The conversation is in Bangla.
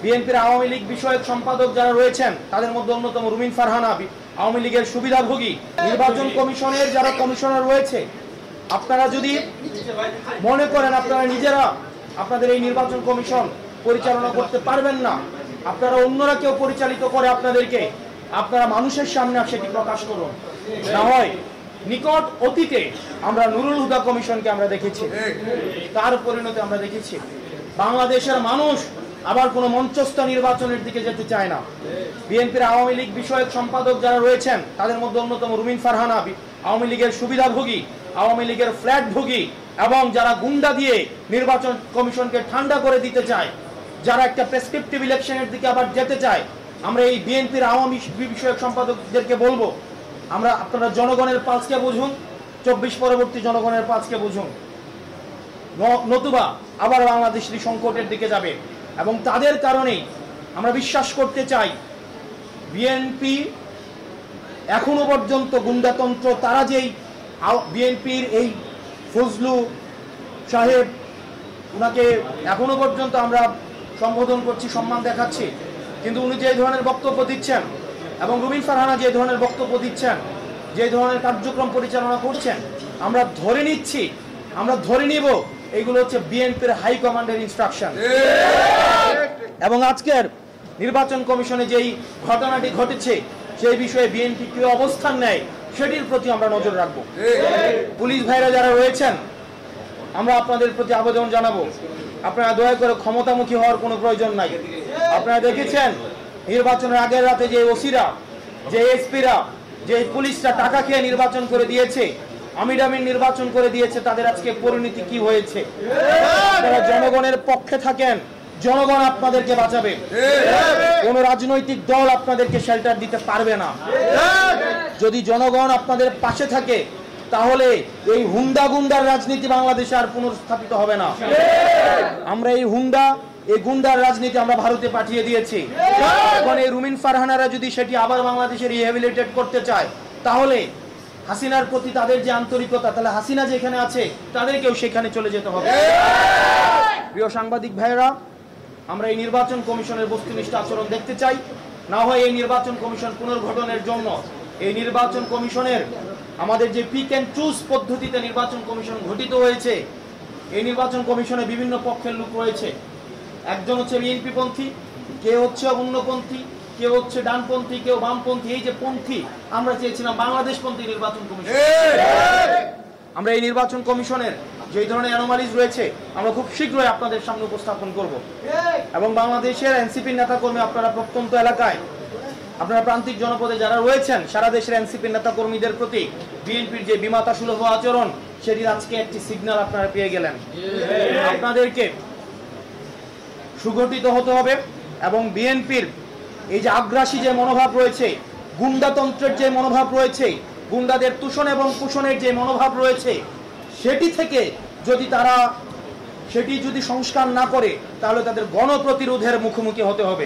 বিএনপির আওয়ামী লীগ বিষয়ক সম্পাদক যারা রয়েছেন তাদের মধ্যে অন্যতম রুমিন ফারহানা আওয়ামী লীগের সুবিধাভোগী। নির্বাচন কমিশনের যারা কমিশনার রয়েছে, আপনারা যদি মনে করেন আপনারা নিজেরা আপনাদের এই নির্বাচন কমিশন পরিচালনা করতে পারবেন না, আপনারা অন্যরা কেউ পরিচালিত করে আপনাদেরকে, আপনারা মানুষের সামনে সেটি প্রকাশ করুন। না হয় নিকট অতীতে আমরা নুরুল হুদা কমিশনকে আমরা দেখেছি, তার পরিণতি আমরা দেখেছি। বাংলাদেশের মানুষ আবার কোনো মঞ্চস্থ নির্বাচনের দিকে যেতে চায় না। বিএনপির আওয়ামী লীগ বিষয়ক সম্পাদক যারা রয়েছেন তাদের মধ্যে অন্যতম রুমিন ফারহানা আওয়ামী লীগের সুবিধাভোগী, আওয়ামী লীগের ফ্ল্যাটভোগী এবং যারা গুন্ডা দিয়ে নির্বাচন কমিশনকে ঠান্ডা করে দিতে চায়, যারা একটা প্রেসক্রিপটিভ ইলেকশনের দিকে আবার যেতে চায়, আমরা এই বিএনপির আওয়ামী বিষয়ক সম্পাদকদেরকে বলবো, আপনারা জনগণের পালসকে বুঝুন, 24 পরবর্তী জনগণের পালসকে বুঝুন, নতুবা আবার বাংলাদেশ সংকটের দিকে যাবে। এবং তাদের কারণেই আমরা বিশ্বাস করতে চাই বিএনপি এখনো পর্যন্ত গুন্ডাতন্ত্র, তারা যেই বিএনপির এই ফজলু সাহেব, উনাকে এখনো পর্যন্ত আমরা সম্বোধন করছি, সম্মান দেখাচ্ছি, কিন্তু উনি যে ধরনের বক্তব্য দিচ্ছেন এবং রুমিন ফারহানা যে ধরনের বক্তব্য দিচ্ছেন, যে ধরনের কার্যক্রম পরিচালনা করছেন, আমরা ধরে নিচ্ছি, আমরা ধরে নিব এইগুলো হচ্ছে বিএনপির হাই কমান্ডের ইনস্ট্রাকশন। এবং আজকের নির্বাচন কমিশনে যেই ঘটনাটি ঘটেছে সেই বিষয়ে বিএনপি কি অবস্থান নেয় সেটির প্রতি আমরা নজর রাখবো। পুলিশ ভাইরা যারা রয়েছেন, আমরা আপনাদের প্রতি আবেদন জানাবো, আপনারা দয়া করে ক্ষমতামুখী হওয়ার কোনো প্রয়োজন নাই। আপনারা দেখেছেন নির্বাচনের আগের রাতে যে ওসিরা, যে এসপিরা, যে পুলিশরা টাকা খেয়ে নির্বাচন করে দিয়েছে, আমিরামিন নির্বাচন করে দিয়েছে, তাদের আজকে পরিণতি কি হয়েছে। আপনারা জনগণের পক্ষে থাকেন, জনগণ আপনাদেরকে বাঁচাবে, কোন রাজনৈতিক দল আপনাদেরকে শেল্টার দিতে পারবে না। যদি জনগণ আপনাদের পাশে থাকে তাহলে এই হুন্ডা গুন্ডার রাজনীতি বাংলাদেশে আর পুনর্স্থাপিত হবে না। আমরা এই গুন্ডার রাজনীতি আমরা ভারতে পাঠিয়ে দিয়েছি। এখন এই রুমিন ফারহানারা যদি সেটি আবার বাংলাদেশে রিহ্যাবিলিটেট করতে চায়, তাহলে হাসিনার প্রতি তাদের যে আন্তরিকতা, তাহলে হাসিনা যেখানে আছে তাদেরকেও সেখানে চলে যেতে হবে। প্রিয় সাংবাদিক ভাইয়েরা, আমরা এই নির্বাচন কমিশনের বস্তুনিষ্ঠ আচরণ দেখতে চাই। না হয় এই নির্বাচন কমিশন পুনর্গঠনের জন্য এই নির্বাচন কমিশনের আমাদের যে পিক অ্যান্ড চুজ পদ্ধতিতে নির্বাচন কমিশন গঠিত হয়েছে, এই নির্বাচন কমিশনে বিভিন্ন পক্ষের লোক রয়েছে। একজন হচ্ছে বিএনপি পন্থী, কেউ হচ্ছে অন্যপন্থী, কেউ হচ্ছে ডানপন্থী, কেউ বামপন্থী। এই যে পন্থী, আমরা চেয়েছিলাম বাংলাদেশ পন্থী নির্বাচন কমিশন। আমরা এই নির্বাচন কমিশনের যে ধরনের অ্যানোমালিজ রয়েছে আমরা খুব শীঘ্রই আপনাদের সামনে উপস্থাপন করব। এবং বাংলাদেশের এনসিপির নেতাকর্মী, আপনারা প্রত্যন্ত এলাকায়, আপনারা প্রান্তিক জনপদে যারা রয়েছেন, সারা দেশের এনসিপির নেতাকর্মীদের প্রতি বিএনপির যে বিমাতা সুলভ আচরণ, সেটির আজকে একটি সিগন্যাল আপনারা পেয়ে গেলেন। আপনাদেরকে সুগঠিত হতে হবে এবং বিএনপির এই যে আগ্রাসী যে মনোভাব রয়েছে, গুন্ডাতন্ত্রের যে মনোভাব রয়েছে, গুন্ডাদের তুষণ এবং পোষণের যে মনোভাব রয়েছে, সেটি থেকে যদি সংস্কার না করে তাহলে তাদের গণপ্রতিরোধের মুখোমুখি হতে হবে।